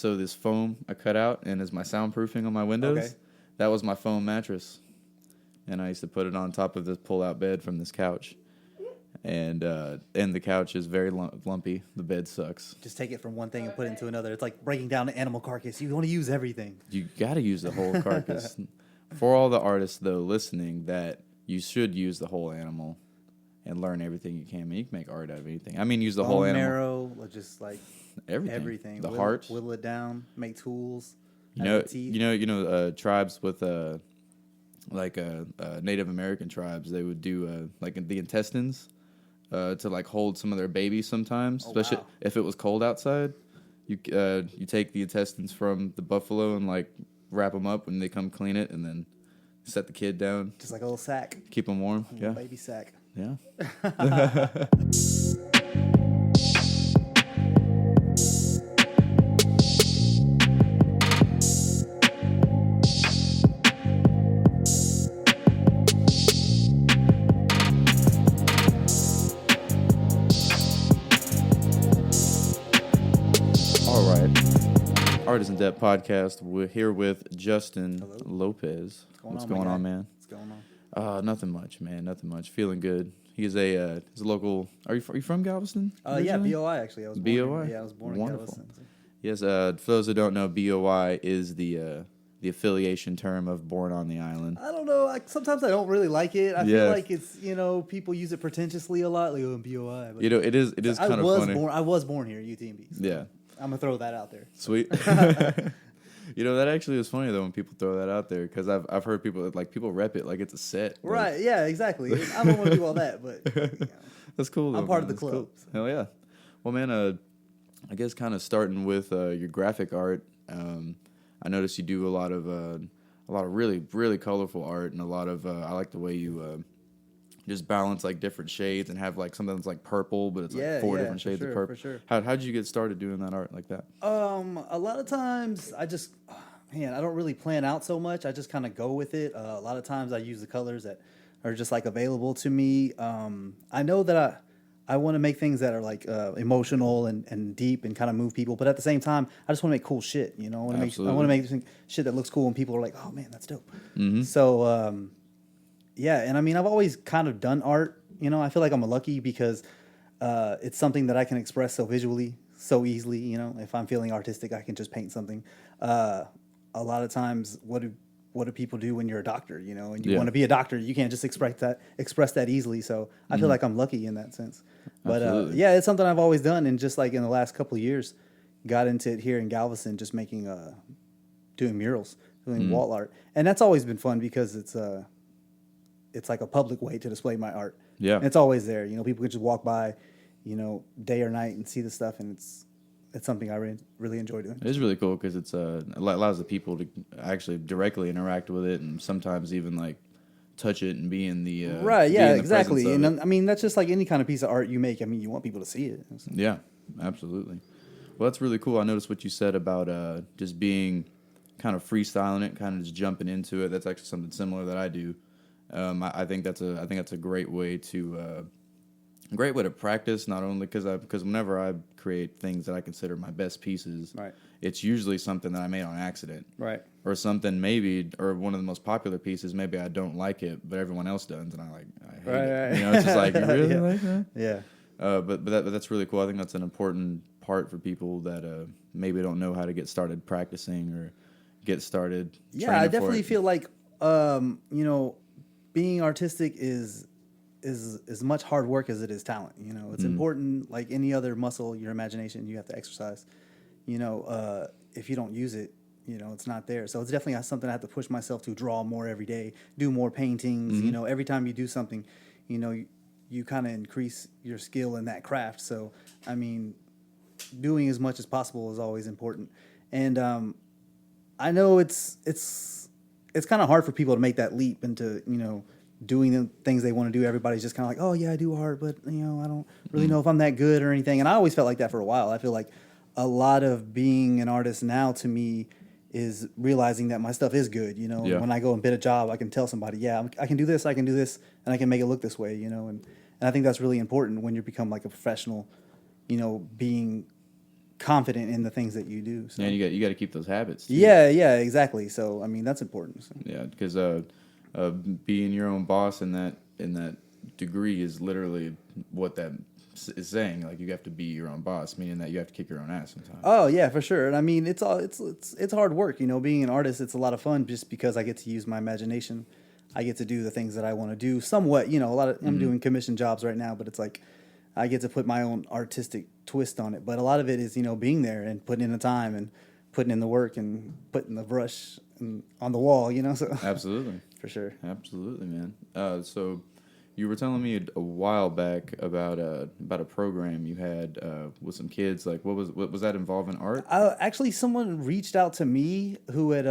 So this foam I cut out and is my soundproofing on my windows. Okay. That was my foam mattress. And I used to put it on top of this pull-out bed from this couch. And the couch is very lumpy. The bed sucks. Just take it from one thing and put it into another. It's like breaking down an animal carcass. You want to use everything. You got to use the whole carcass. For all the artists, though, listening, that you should use the whole animal and learn everything you can. I mean, you can make art out of anything. I mean, use the whole animal. Marrow, just like everything. The heart. heart. Whittle it down. Make tools. You know, tribes with Native American tribes, they would do like the intestines to like hold some of their babies sometimes, especially if it was cold outside. You take the intestines from the buffalo and like wrap them up when they come clean it, and then set the kid down. Just like a little sack. Keep them warm. A little baby sack. Yeah. Artists in Debt podcast. We're here with Justin Lopez. What's going on, man? What's going on? Nothing much, man. Nothing much. Feeling good. He's a local. Are you from Galveston? Yeah, BOI actually. I was born BOI. Yeah, I was born Wonderful. in Galveston. So. Yes. For those who don't know, BOI is the affiliation term of Born on the Island. I don't know. Sometimes I don't really like it. I feel like it's people use it pretentiously a lot, like BOI. But it is kind of funny. I was born here, UTMB. So. Yeah. I'm going to throw that out there. Sweet. That actually is funny, though, when people throw that out there, because I've heard people rep it like it's a set. Right, yeah, exactly. I don't want to do all that, but... That's cool, though, I'm part of the That's club. Cool. Hell yeah. Well, man, I guess kind of starting with your graphic art, I noticed you do a lot of really, really colorful art, and a lot of... I like the way you... just balance like different shades and have like something that's like purple, but it's like four different shades of purple. For sure. How'd you get started doing that art like that? A lot of times I just, I don't really plan out so much. I just kind of go with it. A lot of times I use the colors that are just like available to me. I know that I want to make things that are like emotional and deep and kind of move people, but at the same time, I just want to make cool shit. I want to make shit that looks cool and people are like, oh man, that's dope. Mm-hmm. So. Yeah, and I mean, I've always kind of done art. I feel like I'm lucky because it's something that I can express so visually, so easily. If I'm feeling artistic, I can just paint something. A lot of times, what do people do when you're a doctor? And you want to be a doctor, you can't just express that easily. So I feel like I'm lucky in that sense. But it's something I've always done, and just like in the last couple of years, got into it here in Galveston, just doing murals, doing wall art, and that's always been fun because it's like a public way to display my art. Yeah. And it's always there. People can just walk by, day or night and see the stuff, and it's something I really enjoy doing. It is really cool because it allows the people to actually directly interact with it, and sometimes even like touch it and be in the right. Yeah, exactly. And I mean, that's just like any kind of piece of art you make. I mean, you want people to see it. So. Yeah, absolutely. Well, that's really cool. I noticed what you said about just being kind of freestyling it, kind of just jumping into it. That's actually something similar that I do. I think that's a great way to practice. Not only because whenever I create things that I consider my best pieces, right, it's usually something that I made on accident, right, or something or one of the most popular pieces. Maybe I don't like it, but everyone else does, and I hate it. Right. It's just like, you really like that? Yeah. But that's really cool. I think that's an important part for people that maybe don't know how to get started practicing or get started. Yeah, I definitely feel like being artistic is much hard work as it is talent. It's important, like any other muscle, your imagination, you have to exercise. If you don't use it, it's not there. So it's definitely something I have to push myself to draw more every day, do more paintings. Mm-hmm. Every time you do something, you kind of increase your skill in that craft. So, I mean, doing as much as possible is always important. And I know it's kind of hard for people to make that leap into, doing the things they want to do. Everybody's just kind of like, oh, yeah, I do art, but, I don't really know if I'm that good or anything. And I always felt like that for a while. I feel like a lot of being an artist now to me is realizing that my stuff is good. Yeah. When I go and bid a job, I can tell somebody, yeah, I can do this, and I can make it look this way, and I think that's really important when you become like a professional, being confident in the things that you do. So. Yeah, you got to keep those habits. Too. Yeah, exactly. So I mean, that's important. So. Yeah, because being your own boss in that degree is literally what that is saying. Like, you have to be your own boss, meaning that you have to kick your own ass sometimes. Oh yeah, for sure. And I mean, it's hard work. You know, being an artist, it's a lot of fun just because I get to use my imagination. I get to do the things that I want to do. Somewhat, you know, I'm doing commission jobs right now, but it's like I get to put my own artistic twist on it. But a lot of it is, you know, being there and putting in the time and putting in the work and putting the brush on the wall. You know, so Absolutely, for sure. Absolutely, man. So you were telling me a while back about a program you had with some kids. Like, what was that involving art? Actually, someone reached out to me who had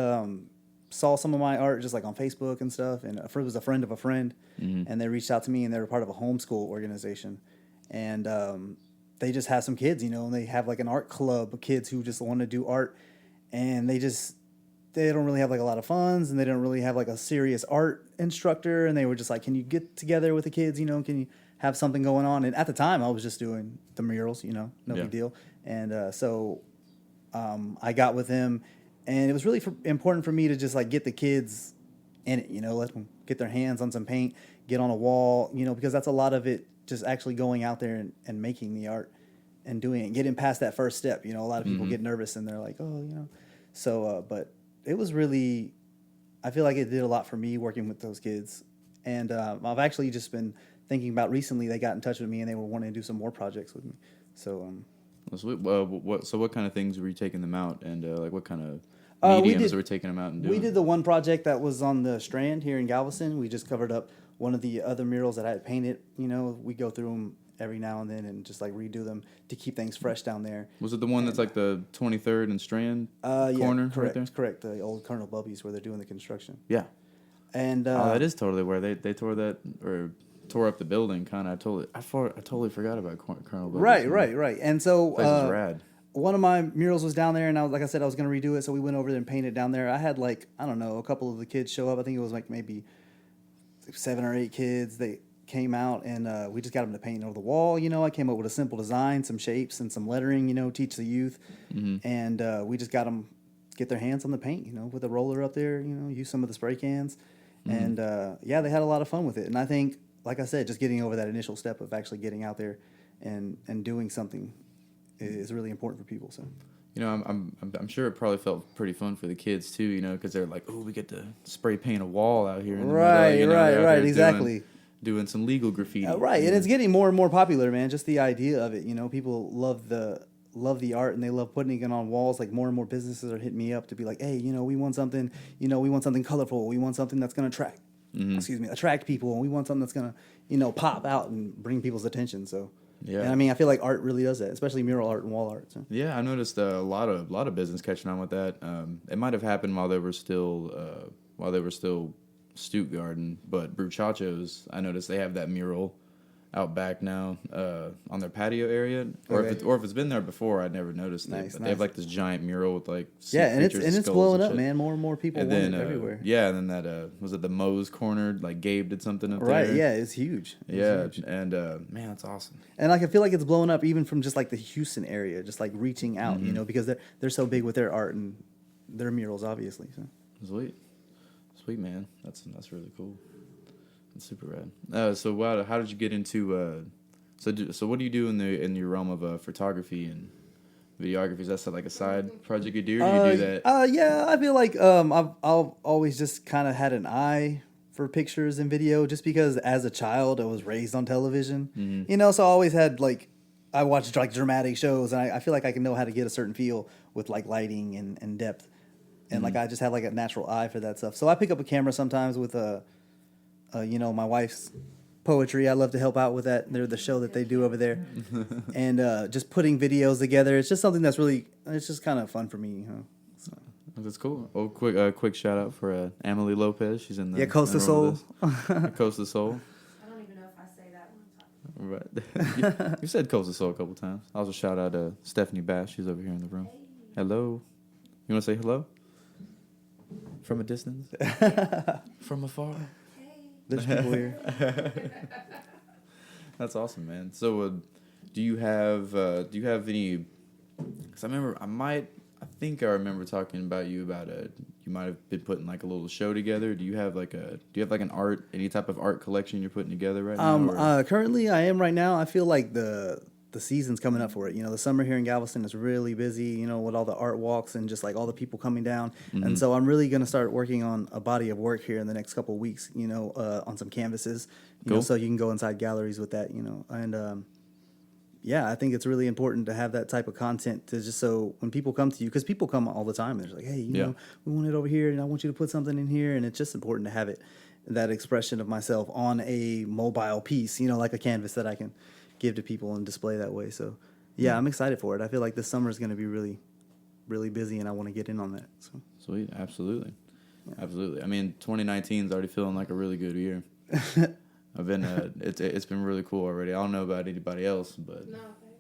saw some of my art just like on Facebook and stuff, and it was a friend of a friend, and they reached out to me, and they were part of a homeschool organization, and they just have some kids, you know, and they have like an art club of kids who just want to do art, and they don't really have like a lot of funds, and they don't really have like a serious art instructor, and they were just like, can you get together with the kids, you know, can you have something going on? And at the time I was just doing the murals, you know, no big deal. And so I got with him, and it was really important for me to just like get the kids in it, you know, let them get their hands on some paint, get on a wall, you know, because that's a lot of it, just actually going out there and making the art and doing it, getting past that first step. You know, a lot of people get nervous and they're like, oh, you know, so, but it was really, I feel like it did a lot for me working with those kids. And I've actually just been thinking about recently, they got in touch with me and they were wanting to do some more projects with me. So, what kind of things were you taking them out, and like what kind of mediums were we taking them out and doing? We did the one project that was on the Strand here in Galveston. We just covered up one of the other murals that I had painted. You know, we go through them every now and then and just like redo them to keep things fresh down there. Was it the one that's like the 23rd and Strand corner? Correct, right there? Correct. The old Colonel Bubby's where they're doing the construction. Yeah. And that is totally where they tore that, or tore up the building. Kind of. I totally forgot about Colonel Bubby's. Right. And so place is rad. One of my murals was down there, and like I said, I was going to redo it, so we went over there and painted down there. I had like, I don't know, a couple of the kids show up. I think it was like maybe 7 or 8 kids. They came out, and we just got them to paint over the wall. You know, I came up with a simple design, some shapes, and some lettering. You know, teach the youth, and we just got them get their hands on the paint. You know, with a roller up there. You know, use some of the spray cans, and yeah, they had a lot of fun with it. And I think, like I said, just getting over that initial step of actually getting out there and doing something is really important for people. So, you know, I'm sure it probably felt pretty fun for the kids too. You know, because they're like, oh, we get to spray paint a wall out here. In the middle, you know, right, exactly. Doing some legal graffiti. Right, and it's getting more and more popular, man. Just the idea of it, you know, people love the art, and they love putting it on walls. Like more and more businesses are hitting me up to be like, hey, you know, we want something, colorful. We want something that's going to attract people, and we want something that's going to, you know, pop out and bring people's attention. So. Yeah, and I mean, I feel like art really does that, especially mural art and wall art. So. Yeah, I noticed a lot of business catching on with that. It might have happened while they were still Stuttgarten, but Bruchachos, I noticed they have that mural out back now on their patio area, or if it's been there before, I'd never noticed it. But they have like this giant mural with like and it's blowing up, man. More and more people want it everywhere. Yeah, and then that was it the Moe's Corner, like Gabe did something up there. Right, yeah, it's huge. Huge. And man, that's awesome. And like I feel like it's blowing up even from just like the Houston area, just like reaching out, you know, because they're so big with their art and their murals, obviously. So. Sweet man, that's really cool. That's super rad. So how did you get into? So what do you do in your realm of photography and videography? Is that like a side project you do? Or do you do that? Yeah, I feel like I've always just kind of had an eye for pictures and video, just because as a child I was raised on television, you know. So I always had like I watched like dramatic shows, and I feel like I can know how to get a certain feel with like lighting and depth. And like I just have like a natural eye for that stuff. So I pick up a camera sometimes with you know, my wife's poetry. I love to help out with that. They're the show that they do over there, and just putting videos together. It's just something that's really, it's just kind of fun for me. You know? So. That's cool. Oh, quick shout out for Emily Lopez. She's in the Coast of Soul. Coast of Soul. I don't even know if I say that one. Right. You said Coast of Soul a couple times. Also shout out to Stephanie Bass. She's over here in the room. Hey. Hello. You want to say hello? From a distance? From afar? Hey. There's people here. That's awesome, man. So, do you have any Because I think I remember talking about you about you might have been putting like a little show together. Do you have like any type of art collection you're putting together right now? Currently I am right now. I feel like the season's coming up for it. You know, the summer here in Galveston is really busy, you know, with all the art walks and just like all the people coming down. Mm-hmm. And so I'm really going to start working on a body of work here in the next couple of weeks, you know, on some canvases, you know, so you can go inside galleries with that, you know, and, yeah, I think it's really important to have that type of content to just so when people come to you, because people come all the time, and they're like, hey, you know, we want it over here, and I want you to put something in here, and it's just important to have it, that expression of myself on a mobile piece, you know, like a canvas that I can give to people and display that way. So, yeah, I'm excited for it. I feel like this summer is going to be really, really busy, and I want to get in on that. So. Sweet, absolutely, absolutely. I mean, 2019 is already feeling like a really good year. I've been it's been really cool already. I don't know about anybody else, but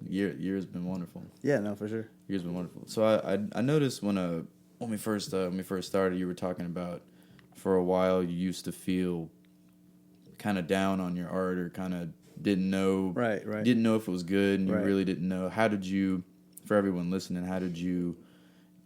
year's been wonderful. Yeah, no, for sure. Year's been wonderful. So I noticed when we first started, you were talking about for a while you used to feel kind of down on your art or kind of didn't know didn't know if it was good and you really didn't know. How did you, for everyone listening, how did you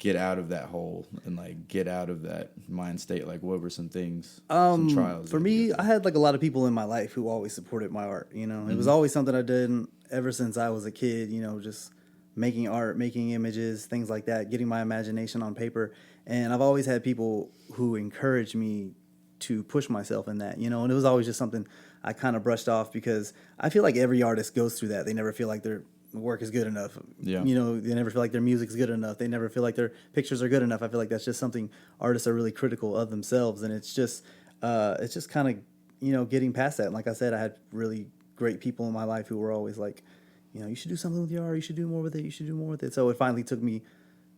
get out of that hole and like get out of that mind state? Like what were some things, some trials? For me, I had like a lot of people in my life who always supported my art. You know, it was always something I did ever since I was a kid, you know, just making art, making images, things like that, getting my imagination on paper. And I've always had people who encouraged me to push myself in that, you know, and it was always just something I kind of brushed off because I feel like every artist goes through that. They never feel like their work is good enough. Yeah. You know, they never feel like their music's good enough. They never feel like their pictures are good enough. I feel like that's just something artists are really critical of themselves. And it's just kind of, you know, getting past that. And like I said, I had really great people in my life who were always like, you know, you should do something with your art. You should do more with it. You should do more with it. So it finally took me,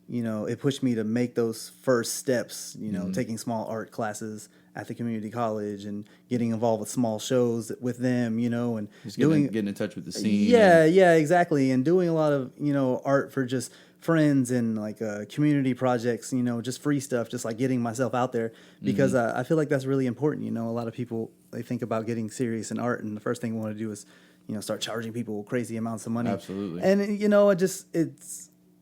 you know, it pushed me to make those first steps, you know, taking small art classes at the community college and getting involved with small shows with them, you know, and just getting in touch with the scene. Yeah, exactly. And doing a lot of, you know, art for just friends and like community projects, you know, just free stuff, just like getting myself out there because I feel like that's really important. You know, a lot of people, they think about getting serious in art and the first thing we want to do is, you know, start charging people crazy amounts of money. Absolutely. And, you know,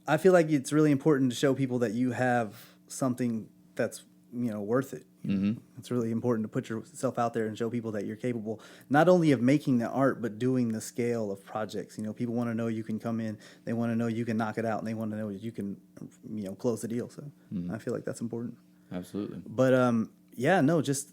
I feel like it's really important to show people that you have something that's, you know, worth it. It's really important to put yourself out there and show people that you're capable, not only of making the art, but doing the scale of projects. You know, people want to know you can come in, they want to know you can knock it out, and they want to know you can, you know, close the deal. So I feel like that's important. Absolutely. But, yeah, no, just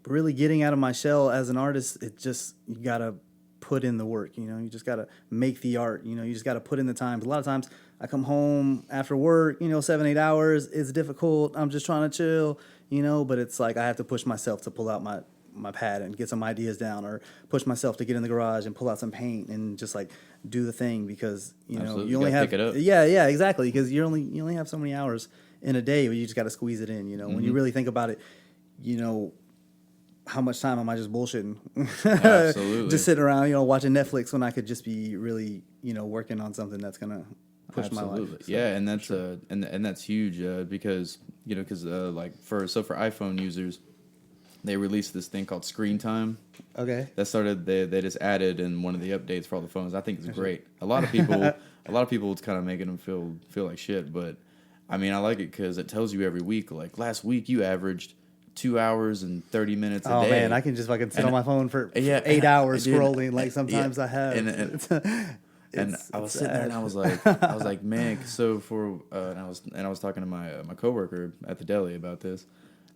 really getting out of my shell as an artist, you got to put in the work, you know, you just got to make the art, you know, you just got to put in the time. A lot of times I come home after work, you know, 7-8 hours, it's difficult. I'm just trying to chill, you know, but it's like I have to push myself to pull out my pad and get some ideas down or push myself to get in the garage and pull out some paint and just like do the thing because, you know, Absolutely. you only have, pick it up. Yeah, exactly. Because you only have so many hours in a day where you just got to squeeze it in, you know, when you really think about it, you know, how much time am I just bullshitting? Absolutely. Just sitting around, you know, watching Netflix when I could just be really, you know, working on something that's gonna push my life. So, yeah, and that's and that's huge because you know like for iPhone users, they released this thing called Screen Time. Okay. That started they just added in one of the updates for all the phones. I think it's great. A lot of people it's kind of making them feel like shit, but I mean I like it because it tells you every week. Like last week you averaged 2 hours and 30 minutes a day. Oh man, I can just fucking sit on my phone for 8 hours scrolling. Like sometimes I have. And I was sitting there and I was like, man. So and I was talking to my coworker at the deli about this.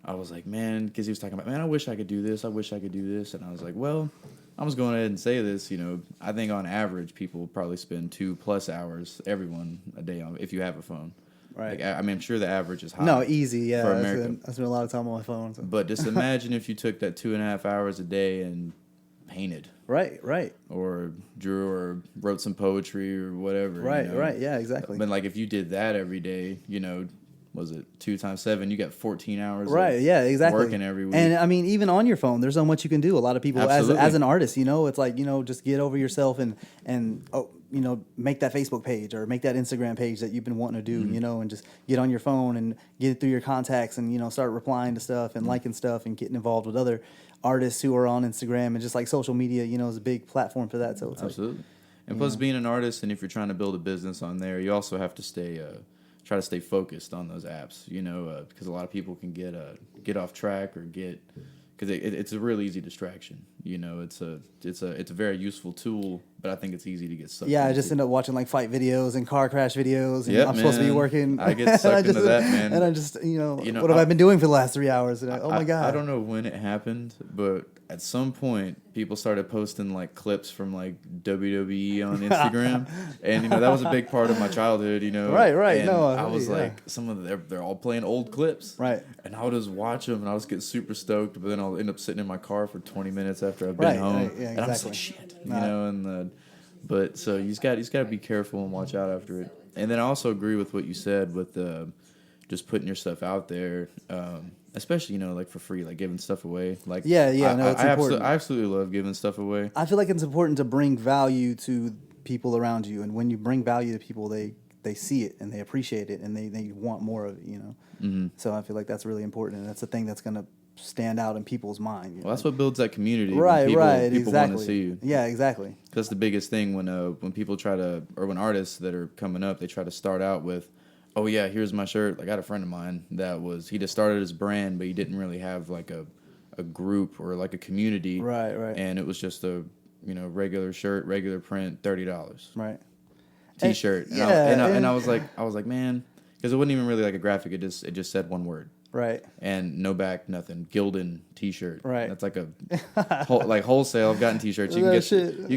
I was like, man, because he was talking about, man, I wish I could do this. I wish I could do this. And I was like, well, I'm just going ahead and say this. You know, I think on average people probably spend 2+ hours everyone a day on if you have a phone. Right. Like, I mean, I'm sure the average is high. No, easy. Yeah, for America. I spend a lot of time on my phone. So. But just imagine if you took that 2.5 hours a day and painted. Right. Or drew or wrote some poetry or whatever. Right, you know? right. Yeah, exactly. But like if you did that every day, you know, was it 2 times 7? You got 14 hours. Right. Yeah. Exactly. Working every week. And I mean, even on your phone, there's so much you can do. A lot of people, as an artist, you know, it's like, you know, just get over yourself and you know, make that Facebook page or make that Instagram page that you've been wanting to do, you know, and just get on your phone and get it through your contacts and, you know, start replying to stuff and liking stuff and getting involved with other artists who are on Instagram and just like social media, you know, is a big platform for that. So it's absolutely. And plus, being an artist, and if you're trying to build a business on there, you also have to try to stay focused on those apps. Because a lot of people can get off track or because it's a real easy distraction. It's a very useful tool, but I think it's easy to get sucked. Yeah, into. I just end up watching like fight videos and car crash videos, and Yep, I'm supposed to be man. working. I get sucked into that, man. And I just, what have I- I been doing for the last 3 hours? And oh my god, I don't know when it happened, but at some point, people started posting like clips from like WWE on Instagram, and that was a big part of my childhood. Right. And No, I was yeah. like, some of they're all playing old clips, Right. And I would just watch them, and I was getting super stoked. But then I'll end up sitting in my car for 20 minutes after I've been Right, home, right, yeah, and I'm just exactly. like, shit, But so you just got to be careful and watch out after it. And then I also agree with what you said with just putting your stuff out there, especially like for free, like giving stuff away. Like No, it's I important. I absolutely love giving stuff away. I feel like it's important to bring value to people around you, and when you bring value to people, they see it and they appreciate it and they want more of it. Mm-hmm. So I feel like that's really important, and that's the thing that's gonna stand out in people's mind. Well, that's what builds that community. Right, when people, right, People exactly. want to see you. Yeah, exactly. That's the biggest thing when people when artists that are coming up, they try to start out with, oh yeah, here's my shirt. Like I had a friend of mine he just started his brand, but he didn't really have like a group or like a community. Right. And it was just a regular shirt, regular print, $30. Right. T-shirt. And I was like, man, because it wasn't even really like a graphic. It just said one word. Right. And no back, nothing. Gildan T-shirt. Right. That's like like wholesale. I've gotten T-shirts. You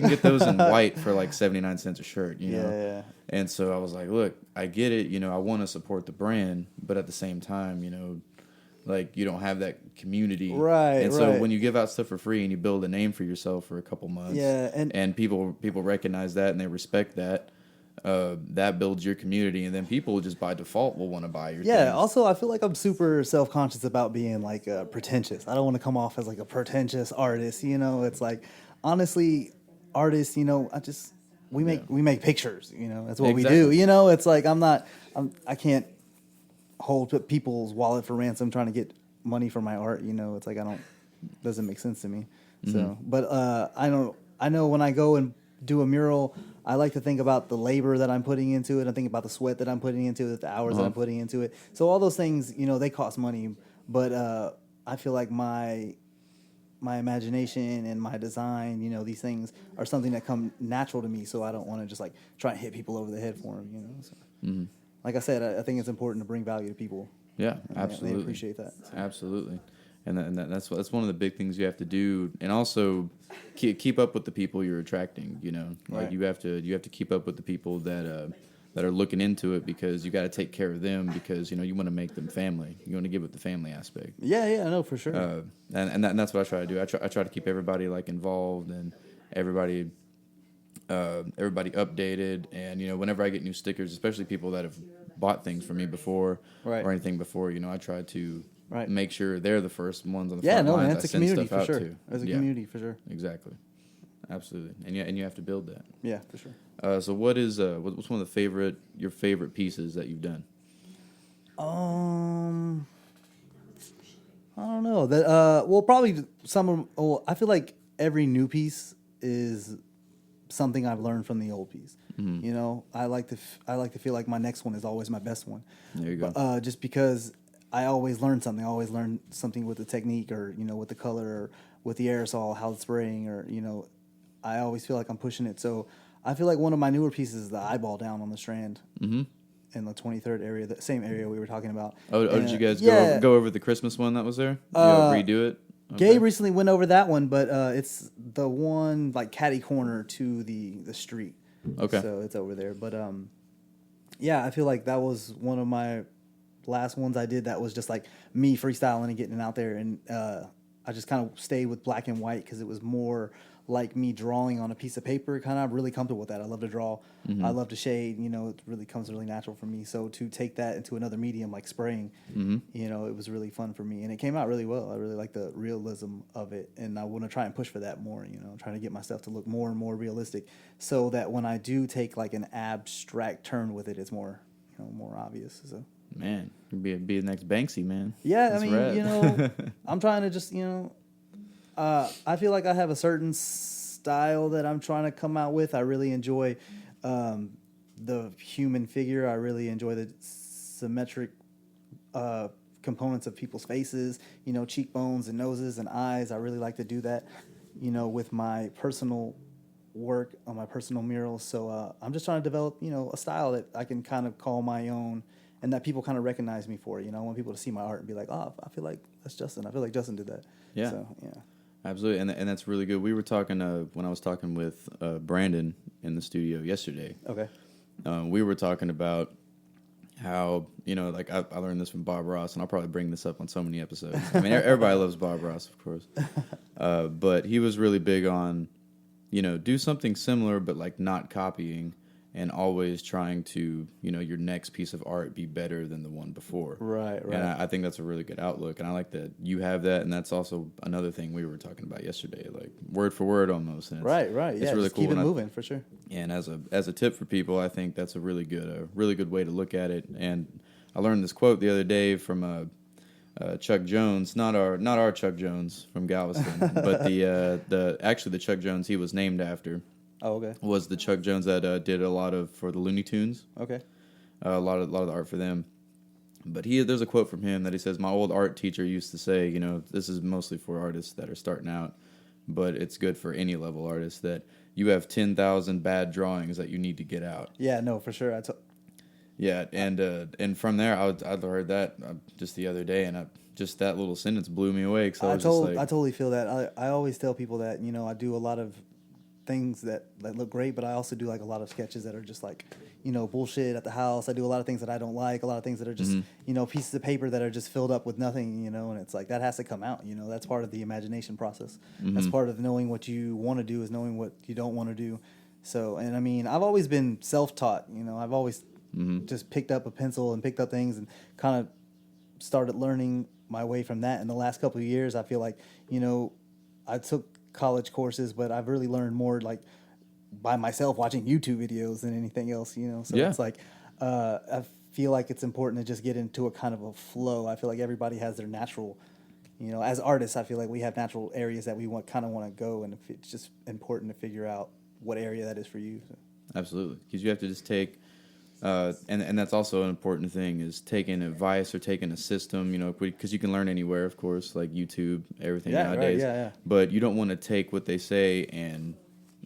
can get those in white for like 79 cents a shirt. Yeah. And so I was like, look, I get it. I want to support the brand, but at the same time, like you don't have that community. Right. And so right. when you give out stuff for free and you build a name for yourself for a couple months, Yeah, and people recognize that and they respect that. That builds your community, and then people just by default will want to buy your Yeah. things. Also, I feel like I'm super self-conscious about being like pretentious. I don't want to come off as like a pretentious artist. It's like honestly, artists. We make pictures. That's what we do. It's like I can't hold people's wallet for ransom trying to get money for my art. It's like doesn't make sense to me. Mm-hmm. So, but I know when I go and do a mural, I like to think about the labor that I'm putting into it. I think about the sweat that I'm putting into it, the hours that I'm putting into it. So all those things, they cost money. But I feel like my imagination and my design, these things are something that come natural to me. So I don't want to just like try and hit people over the head for them. So, like I said, I think it's important to bring value to people. Yeah, And absolutely. They appreciate that. So. Absolutely. And that's one of the big things you have to do, and also keep up with the people you're attracting. Like Right. you have to keep up with the people that are looking into it, because you got to take care of them, because you want to make them family. You want to give it the family aspect. Yeah, I know for sure. And that's what I try to do. I try to keep everybody like involved and everybody updated. And whenever I get new stickers, especially people that have bought things from me before Right. or anything before, I try to. Right. Make sure they're the first ones on the Yeah, front no, lines man, I it's a send community stuff for out sure. to. As a Yeah, community for sure. exactly, absolutely, and you have to build that. Yeah, for sure. So what's one of your favorite pieces that you've done? I don't know. That probably I feel like every new piece is something I've learned from the old piece. I like to feel like my next one is always my best one. There you go. Just because I always learn something. I always learn something with the technique, or with the color, or with the aerosol, how it's spraying, or I always feel like I'm pushing it. So I feel like one of my newer pieces is the eyeball down on the Strand. In the 23rd area, the same area we were talking about. Did you guys go over the Christmas one that was there? You redo it? Okay. Gabe recently went over that one, but it's the one like catty corner to the street. Okay. So it's over there. But yeah, I feel like that was one of my last ones I did that was just like me freestyling and getting it out there. And I just kind of stayed with black and white because it was more like me drawing on a piece of paper. Kind of really comfortable with that. I love to draw. I love to shade. It really comes really natural for me. So to take that into another medium like spraying, it was really fun for me, and it came out really well. I really like the realism of it, and I want to try and push for that more. Trying to get myself to look more and more realistic, so that when I do take like an abstract turn with it, it's more, more obvious. So. Man, be the next Banksy, man. Yeah, That's I mean, rad. I'm trying to just, I feel like I have a certain style that I'm trying to come out with. I really enjoy the human figure. I really enjoy the symmetric components of people's faces, cheekbones and noses and eyes. I really like to do that, with my personal work on my personal murals. So I'm just trying to develop, a style that I can kind of call my own and that people kind of recognize me for. I want people to see my art and be like, oh, I feel like that's Justin. I feel like Justin did that. Yeah. So, yeah. Absolutely. And that's really good. We were talking, when I was talking with Brandon in the studio yesterday. Okay. We were talking about how, like I learned this from Bob Ross, and I'll probably bring this up on so many episodes. I mean, everybody loves Bob Ross, of course. But he was really big on, do something similar, but like not copying, and always trying to, your next piece of art be better than the one before. Right. And I think that's a really good outlook. And I like that you have that. And that's also another thing we were talking about yesterday, like word for word almost. And Right. It's Yeah, really just cool. keep it moving for sure. And as a tip for people, I think that's a really good way to look at it. And I learned this quote the other day from Chuck Jones, not our Chuck Jones from Galveston, but the Chuck Jones he was named after. Oh, okay. Was the Chuck Jones that did a lot for the Looney Tunes. Okay. A lot of the art for them. But there's a quote from him that he says, "My old art teacher used to say, this is mostly for artists that are starting out, but it's good for any level artist, that you have 10,000 bad drawings that you need to get out." Yeah, no, for sure. Yeah, and from there, I heard that just the other day, and just that little sentence blew me away. Cause I totally feel that. I always tell people that, I do a lot of things that look great, but I also do like a lot of sketches that are just like, bullshit at the house. I do a lot of things that I don't like, a lot of things that are just, pieces of paper that are just filled up with nothing, and it's like that has to come out, that's part of the imagination process. That's part of knowing what you want to do is knowing what you don't want to do. So, and I mean, I've always been self-taught, I've always just picked up a pencil and picked up things and kind of started learning my way from that. In the last couple of years, I feel like, I took college courses, but I've really learned more like by myself watching YouTube videos than anything else, So it's like I feel like it's important to just get into a kind of a flow. I feel like everybody has their natural, as artists, I feel like we have natural areas that we want to go, and it's just important to figure out what area that is for you. So. Absolutely, because you have to just take. And that's also an important thing, is taking advice or taking a system, because you can learn anywhere, of course, like YouTube, everything nowadays. Right, yeah. But you don't want to take what they say and,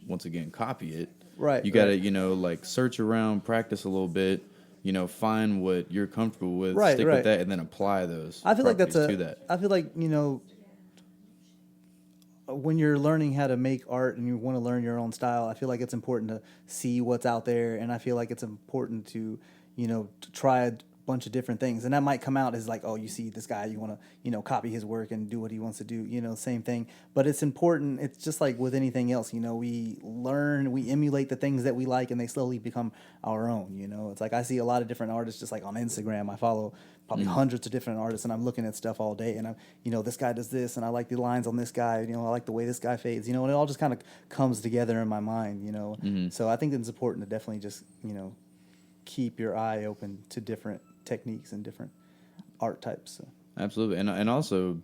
once again, copy it. Right. You got to, like search around, practice a little bit, find what you're comfortable with, stick with that, and then apply those. I feel like to that. I feel like, when you're learning how to make art and you want to learn your own style, I feel like it's important to see what's out there, and I feel like it's important to, to try a bunch of different things. And that might come out as like, oh, you see this guy, you want to, copy his work and do what he wants to do, same thing. But it's important. It's just like with anything else, we learn, we emulate the things that we like, and they slowly become our own, It's like I see a lot of different artists just like on Instagram. I follow probably hundreds of different artists, and I'm looking at stuff all day, and I'm, this guy does this, and I like the lines on this guy, I like the way this guy fades, and it all just kind of comes together in my mind, So I think it's important to definitely just, keep your eye open to different techniques and different art types. So. Absolutely, and also,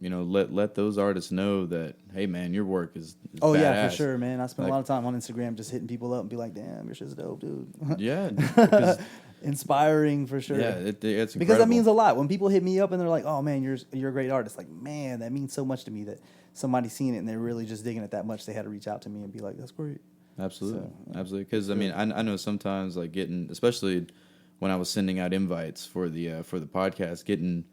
let those artists know that, hey, man, your work is oh badass. yeah, for sure, man. I spend a lot of time on Instagram just hitting people up and be like, damn, your shit's dope, dude. Yeah, because inspiring for sure. Yeah, it's incredible. Because that means a lot. When people hit me up and they're like, "Oh man, you're a great artist," like, man, that means so much to me that somebody's seen it and they're really just digging it that much. They had to reach out to me and be like, "That's great." Absolutely, So, absolutely. Because I mean, I know sometimes like especially when I was sending out invites for the podcast, getting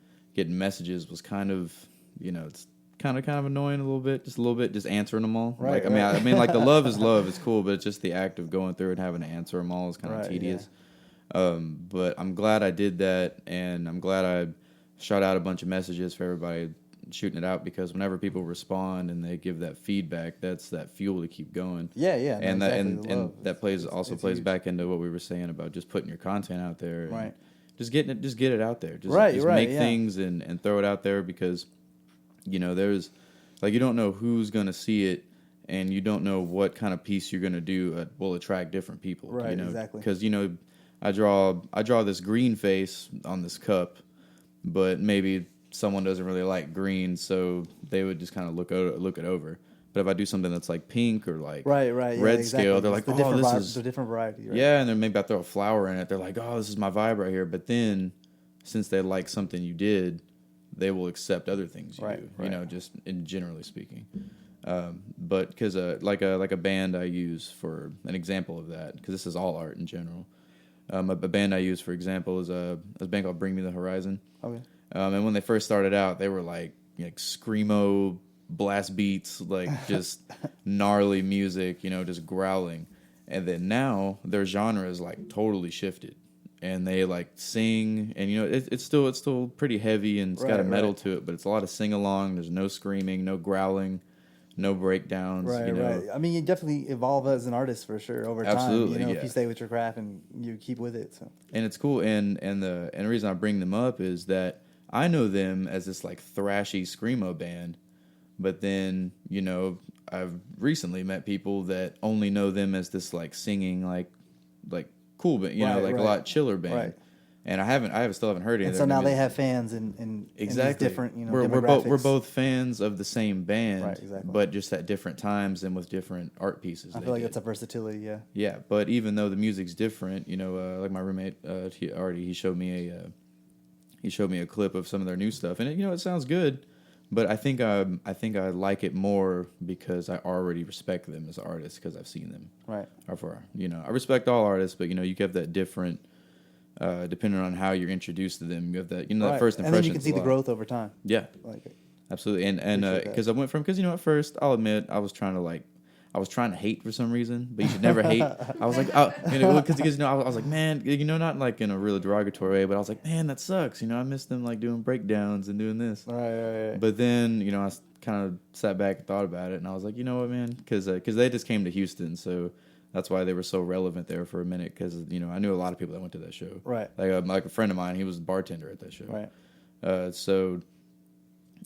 messages was kind of, it's kind of annoying a little bit, just answering them all. Right, like, I mean, like the love is love, it's cool, but it's just the act of going through and having to answer them all is kind of tedious. Yeah. But I'm glad I did that, and I'm glad I shot out a bunch of messages for everybody shooting it out, because whenever people respond and they give that feedback, that's that fuel to keep going. Yeah, and no, that exactly, and that plays huge. back into what we were saying about just putting your content out there. Right. Just get it out there. Just make things and throw it out there, because there's like, you don't know who's gonna see it, and you don't know what kind of piece you're gonna do will attract different people. Right, exactly. Because I draw this green face on this cup, but maybe someone doesn't really like green, so they would just kind of look it over. But if I do something that's like pink or like right, red scale, they're like, the oh, this is the different variety. Right? yeah. And then maybe I throw a flower in it. They're like, oh, this is my vibe right here. But then since they like something you did, they will accept other things you do. You know, just in generally speaking. But because like a band I use for an example of that, because this is all art in general. A band I use for example is a band called Bring Me the Horizon. Okay. And when they first started out, they were like screamo blast beats, like just gnarly music, you know, just growling. And then now their genre is like totally shifted, and they like sing, and you know it's still pretty heavy and it's got a metal to it, but it's a lot of sing along. There's no screaming, no growling, no breakdowns. Right, you know? right. I mean, you definitely evolve as an artist for sure over time. Absolutely, You know, yeah. if you stay with your craft and you keep with it. So. And it's cool. And the reason I bring them up is that I know them as this like thrashy screamo band, but then you know I've recently met people that only know them as this like singing like cool band, you know, like a lot chiller band. Right. And I still haven't heard any. And of so their now music. they have fans in Exactly. these different, you know, we're both fans of the same band, right, exactly. but just at different times and with different art pieces. I feel like that's a versatility, yeah. Yeah, but even though the music's different, you know, like my roommate, he showed me a clip of some of their new stuff, and it sounds good, but I think I like it more because I already respect them as artists because I've seen them. Right. I respect all artists, but you know, you have that different. Depending on how you're introduced to them, you have that, that first impression. And then you can see the growth over time. Yeah, like it. Absolutely. And because I went from, because at first I'll admit I was trying to hate for some reason, but you should never hate. I was like, because I was like, man, not like in a really derogatory way, but I was like, man, that sucks. I miss them like doing breakdowns and doing this. Right. But then I kind of sat back and thought about it, and I was like, you know what, man, because they just came to Houston, so. That's why they were so relevant there for a minute, because I knew a lot of people that went to that show. Right. Like a friend of mine, he was a bartender at that show. Right. So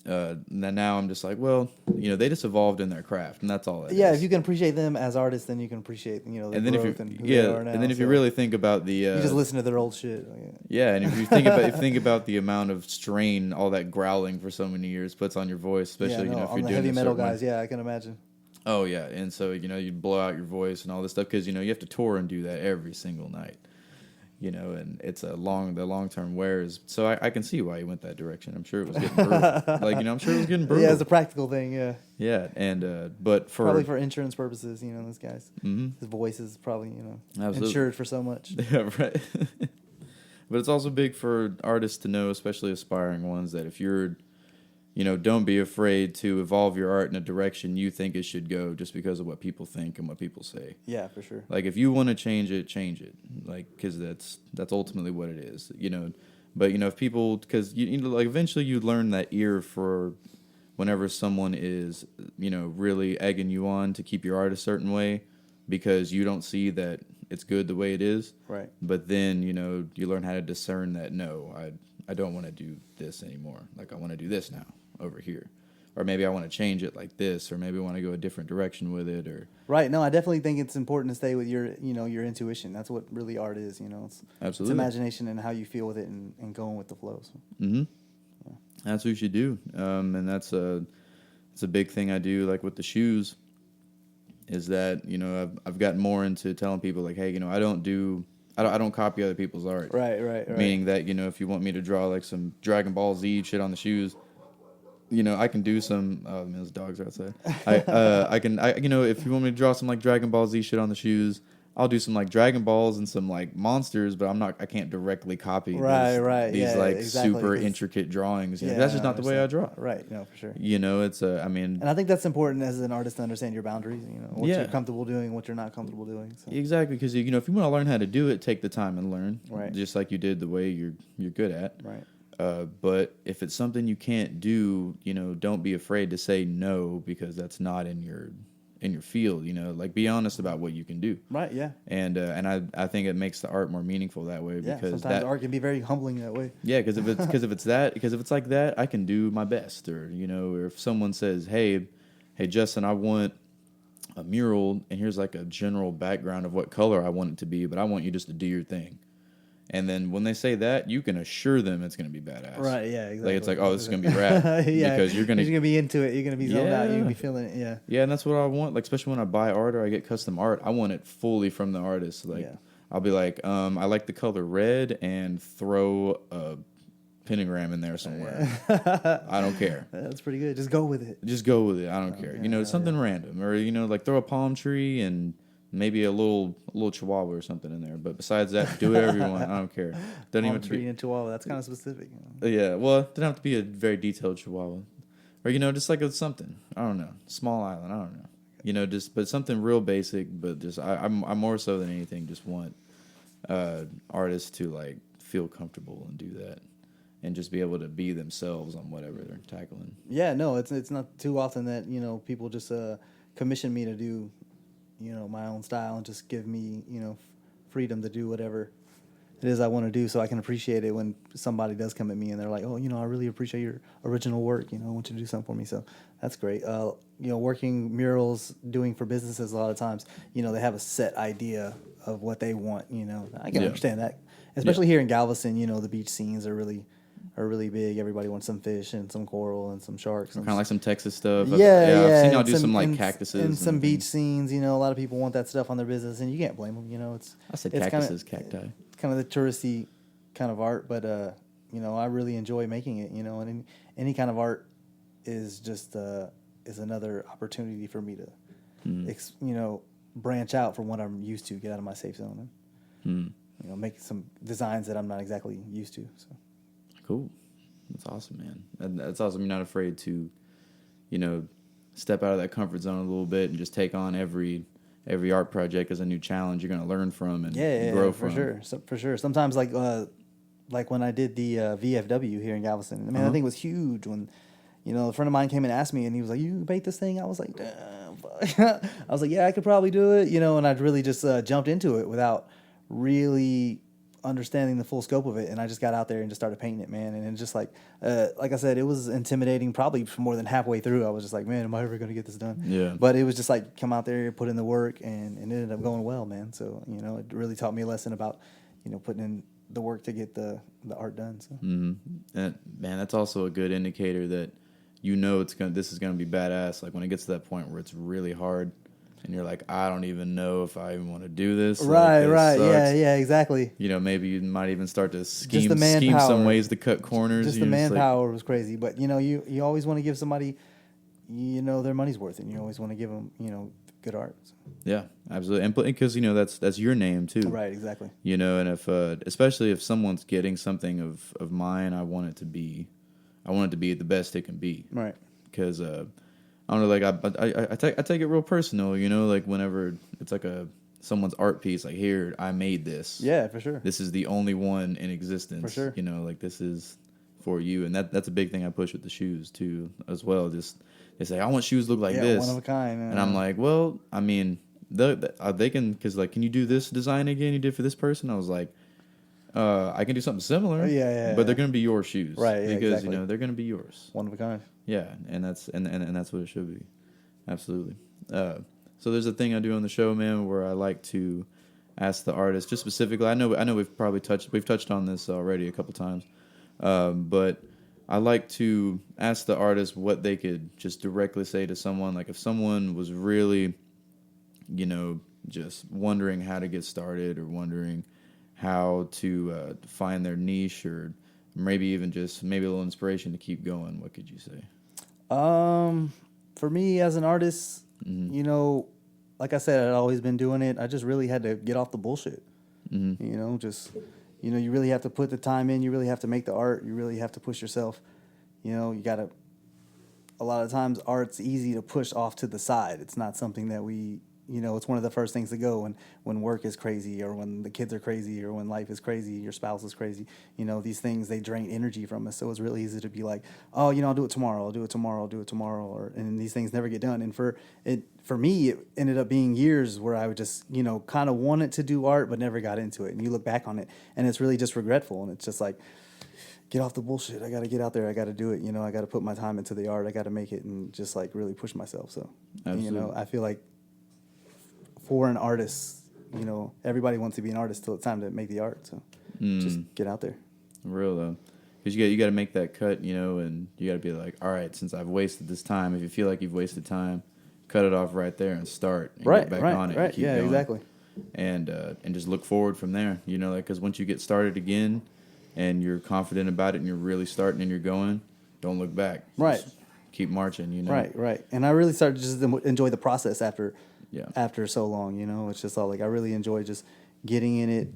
now I'm just like, well, they just evolved in their craft, and that's all it is. Yeah, if you can appreciate them as artists, then you can appreciate the and then growth and who they are now. And then if you really think about the you just listen to their old shit. Yeah, and if you think about the amount of strain all that growling for so many years puts on your voice, especially if you're on doing the heavy metal guys, way. Yeah, I can imagine. Oh yeah, and so you blow out your voice and all this stuff because you have to tour and do that every single night, and it's the long term wears. So I can see why you went that direction. I'm sure it was getting brutal. I'm sure it was getting brutal. Yeah, it's a practical thing. Yeah. Yeah, and but probably for insurance purposes, those guys, his voice is probably insured for so much. Yeah, right. But it's also big for artists to know, especially aspiring ones, that if you're don't be afraid to evolve your art in a direction you think it should go just because of what people think and what people say. Yeah, for sure. Like, if you want to change it. Like, because that's ultimately what it is, But, if people, because, like, eventually you learn that ear for whenever someone is, really egging you on to keep your art a certain way because you don't see that it's good the way it is. Right. But then, you learn how to discern that, no, I don't want to do this anymore. Like, I want to do this now over here. Or maybe I want to change it like this, or maybe I want to go a different direction with it, or right. No, I definitely think it's important to stay with your intuition. That's what really art is, It's absolutely, it's imagination and how you feel with it and going with the flow. So. Mm-hmm. Yeah. That's what you should do. And it's a big thing I do, like with the shoes, is that, I've gotten more into telling people like, hey, I don't copy other people's art. Right. Meaning that, if you want me to draw like some Dragon Ball Z shit on the shoes, I can do some. Oh man, those dogs are outside. I can. If you want me to draw some like Dragon Ball Z shit on the shoes, I'll do some like Dragon Balls and some like monsters. But I can't directly copy. These super intricate drawings. That's just not the way I draw. Right. No, for sure. It's and I think that's important as an artist to understand your boundaries. What you're comfortable doing, what you're not comfortable doing. So. Exactly, because if you want to learn how to do it, take the time and learn. Right. Just like you did the way you're good at. Right. But if it's something you can't do, don't be afraid to say no, because that's not in your field. Like, be honest about what you can do. Right. Yeah. And I think it makes the art more meaningful that way. Yeah. Because sometimes art can be very humbling that way. Yeah, because if it's like that, I can do my best. Or or if someone says, hey Justin, I want a mural, and here's like a general background of what color I want it to be, but I want you just to do your thing. And then when they say that, you can assure them it's going to be badass. Right, yeah, exactly. Like, it's like, oh, this is going to be rad. Yeah, because you're going to be into it. You're going to be zoned out. You're going to be feeling it, yeah. Yeah, and that's what I want. Like, especially when I buy art or I get custom art, I want it fully from the artist. Like, I'll be like, I like the color red, and throw a pentagram in there somewhere. I don't care. That's pretty good. Just go with it. Just go with it. I don't care. Yeah, Something random, or like throw a palm tree and maybe a little chihuahua or something in there. But besides that, do whatever you want. I don't care. Doesn't Palm even tree and chihuahua. That's kind of specific. Yeah, well, it doesn't have to be a very detailed chihuahua, or just like a something. I don't know, small island. I don't know. But something real basic. But just I'm more so than anything just want artists to like feel comfortable and do that. And just be able to be themselves on whatever they're tackling. Yeah, no, it's not too often that people just commission me to do, my own style and just give me freedom to do whatever it is I want to do. So I can appreciate it when somebody does come at me and they're like, oh, I really appreciate your original work. I want you to do something for me. So that's great. Working murals, doing for businesses a lot of times, they have a set idea of what they want. I can understand that, especially here in Galveston. The beach scenes are really big. Everybody wants some fish and some coral and some sharks. Kind of like some Texas stuff. I've seen y'all do some like cactuses and some beach scenes. A lot of people want that stuff on their business, and you can't blame them. I said cactuses, cacti. It's kind of the touristy kind of art, but I really enjoy making it. And any kind of art is just is another opportunity for me to, branch out from what I'm used to, get out of my safe zone, and make some designs that I'm not exactly used to. So. Cool. That's awesome, man. And that's awesome. You're not afraid to, step out of that comfort zone a little bit and just take on every art project as a new challenge you're going to learn from and grow from. For sure. So, for sure. Sometimes like when I did the VFW here in Galveston, I think it was huge when, a friend of mine came and asked me and he was like, you paint this thing? I was like, damn. I was like, yeah, I could probably do it, and I'd really just jumped into it without really understanding the full scope of it, and I just got out there and just started painting it, man. And just like I said, it was intimidating. Probably for more than halfway through, I was just like, man, am I ever going to get this done? Yeah. But it was just like come out there, put in the work, and it ended up going well, man. So it really taught me a lesson about putting in the work to get the art done. So. Mm-hmm. And man, that's also a good indicator that this is gonna be badass. Like when it gets to that point where it's really hard. And you're like, I don't even know if I even want to do this. Right, this right, sucks. yeah, exactly. Maybe you might even start to scheme some ways to cut corners. Just the manpower was crazy, but you always want to give somebody, their money's worth, and you always want to give them, good art. So. Yeah, absolutely, and because that's your name too. Right, exactly. And if especially if someone's getting something of mine, I want it to be the best it can be. Right. Because I don't know, like I take it real personal, like whenever it's like someone's art piece, like here, I made this. Yeah, for sure. This is the only one in existence. For sure. Like this is for you, and that's a big thing I push with the shoes too, as well. Just they say I want shoes to look like this, one of a kind, and I'm like, well, I mean, they can, because like, can you do this design again you did for this person? I was like, I can do something similar, but they're gonna be your shoes, right? Yeah, because exactly. they're gonna be yours, one of a kind. Yeah, and that's what it should be, absolutely. So there's a thing I do on the show, man, where I like to ask the artist, just specifically. I know we've touched on this already a couple times, but I like to ask the artist what they could just directly say to someone. Like if someone was really, just wondering how to get started or wondering how to find their niche, or maybe even just a little inspiration to keep going, what could you say? For me as an artist, like I said, I'd always been doing it. I just really had to get off the bullshit. Mm-hmm. You really have to put the time in. You really have to make the art. You really have to push yourself. You gotta. A lot of times, art's easy to push off to the side. It's not something that we. It's one of the first things to go when work is crazy, or when the kids are crazy, or when life is crazy, your spouse is crazy. These things, they drain energy from us. So it's really easy to be like, oh, I'll do it tomorrow. I'll do it tomorrow. And these things never get done. And for me, it ended up being years where I would just, kind of wanted to do art, but never got into it. And you look back on it, and it's really just regretful. And it's just like, get off the bullshit. I got to get out there. I got to do it. I got to put my time into the art. I got to make it and just like really push myself. So, I feel like, for an artist, everybody wants to be an artist till it's time to make the art. So, just get out there. Real though, because you got to make that cut, you know, and you got to be like, all right, since I've wasted this time, if you feel like you've wasted time, cut it off right there and start and get back on it. And keep going. Exactly. And just look forward from there, you know, like, because once you get started again, and you're confident about it, and you're really starting and you're going, don't look back. Right. Just keep marching, you know. Right. And I really started to just enjoy the process after so long, you know. It's just all like I really enjoy just getting in it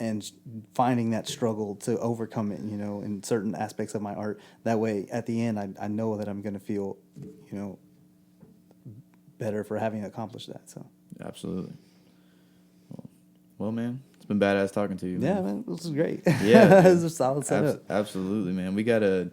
and finding that struggle to overcome it, you know, in certain aspects of my art. That way, at the end, I know that I'm going to feel, you know, better for having accomplished that. So Absolutely. Well, man, it's been badass talking to you. Yeah, man, this is great. Yeah, This is a solid setup. Absolutely, man. I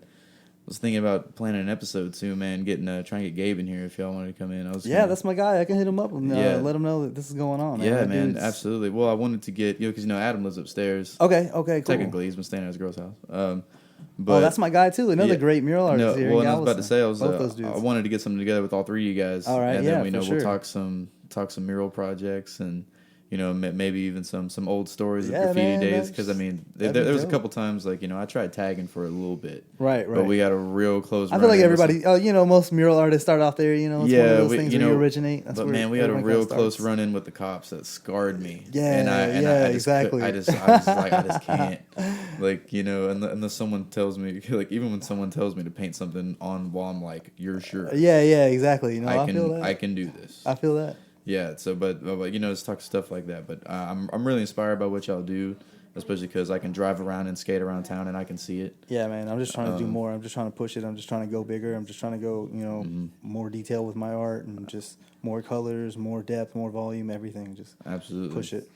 was thinking about planning an episode too, man. Trying to get Gabe in here if y'all wanted to come in. That's my guy. I can hit him up and let him know that this is going on. Man. Yeah, man, absolutely. Well, I wanted to get because Adam lives upstairs. Okay, cool. Technically, he's been staying at his girl's house. But that's my guy too. Another great mural artist here. Well, in and I was about to say, Both those dudes. I wanted to get something together with all three of you guys. All right, and then we'll talk some mural projects and. You know, maybe even some old stories of graffiti days. Because, I mean, there was a couple times, like, I tried tagging for a little bit. Right. But we got a real close I feel like everybody, most mural artists start off there, it's one of those things where you originate. But, man, we had a real close run-in with the cops that scarred me. Exactly. I just like, I just can't. Like, unless someone tells me, like, even when someone tells me to paint something on the wall, I'm like, you're sure. Yeah, exactly. I feel that. I can do this. I feel that. Yeah, so but just talk stuff like that. But I'm really inspired by what y'all do, especially because I can drive around and skate around town and I can see it. Yeah, man, I'm just trying to do more. I'm just trying to push it. I'm just trying to go bigger. I'm just trying to go, more detail with my art and just more colors, more depth, more volume, everything. Just absolutely push it.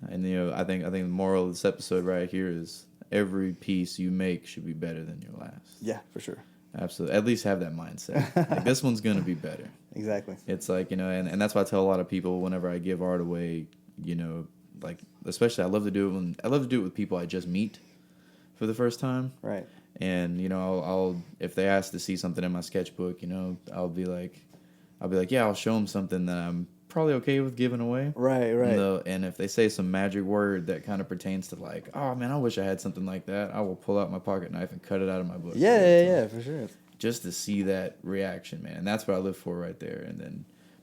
And I think the moral of this episode right here is every piece you make should be better than your last. Yeah, for sure. Absolutely. At least have that mindset. Like, this one's going to be better. Exactly. It's like, and that's why I tell a lot of people whenever I give art away, like, especially I love to do it with people I just meet for the first time. Right. And, I'll if they ask to see something in my sketchbook, I'll be like, yeah, I'll show them something that I'm probably okay with giving away. Right. And if they say some magic word that kind of pertains to like, oh man, I wish I had something like that, I will pull out my pocket knife and cut it out of my book. Yeah, for sure. Just to see that reaction, man. And that's what I live for right there.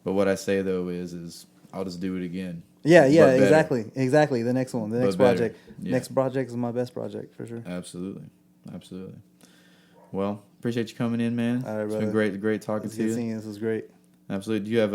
But what I say though is I'll just do it again. Yeah, exactly. The next one, next project. Yeah. Next project is my best project for sure. Absolutely. Well, appreciate you coming in, man. All right, it's brother. been great talking to you. Seeing you. This was great. Absolutely. Do you have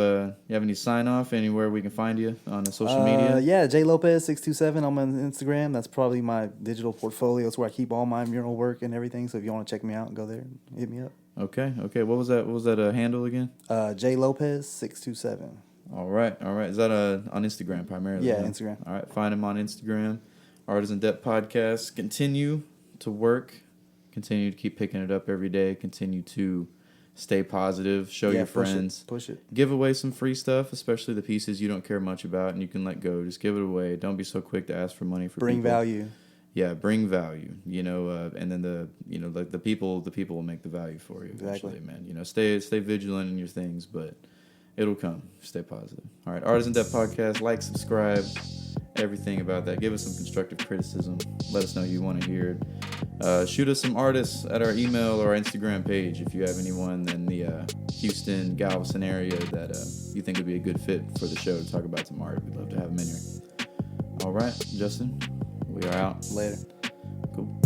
any sign off anywhere we can find you on the social media? Yeah, J Lopez 627 on my Instagram. That's probably my digital portfolio. It's where I keep all my mural work and everything. So if you want to check me out, go there and hit me up. Okay. What was that handle again? J Lopez 627. All right. Is that on Instagram primarily? Yeah, Instagram. All right. Find him on Instagram. Artisan Depth Podcast. Continue to work. Continue to keep picking it up every day. Continue to stay positive. Show your friends. Push it. Give away some free stuff, especially the pieces you don't care much about and you can let go. Just give it away. Don't be so quick to ask for money for Bring people. value. Yeah, bring value. And then the people will make the value for you eventually, man. Stay vigilant in your things, but it'll come. Stay positive. All right, Artisan Depth Podcast. Like, subscribe, everything about that. Give us some constructive criticism. Let us know you want to hear it. Shoot us some artists at our email or our Instagram page if you have anyone in the Houston, Galveston area that you think would be a good fit for the show to talk about some art. We'd love to have them in here. All right, Justin, we are out. Later. Cool.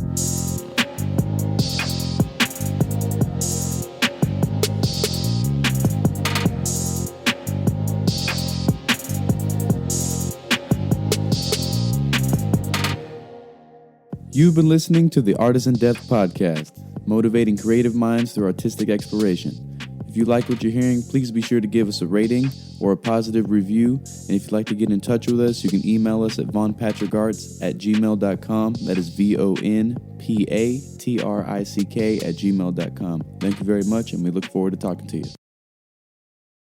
You've been listening to the Artisan Depth Podcast, motivating creative minds through artistic exploration. If you like what you're hearing, please be sure to give us a rating or a positive review. And if you'd like to get in touch with us, you can email us at vonpatrickarts@gmail.com. That is VONPATRICK@gmail.com. Thank you very much, and we look forward to talking to you.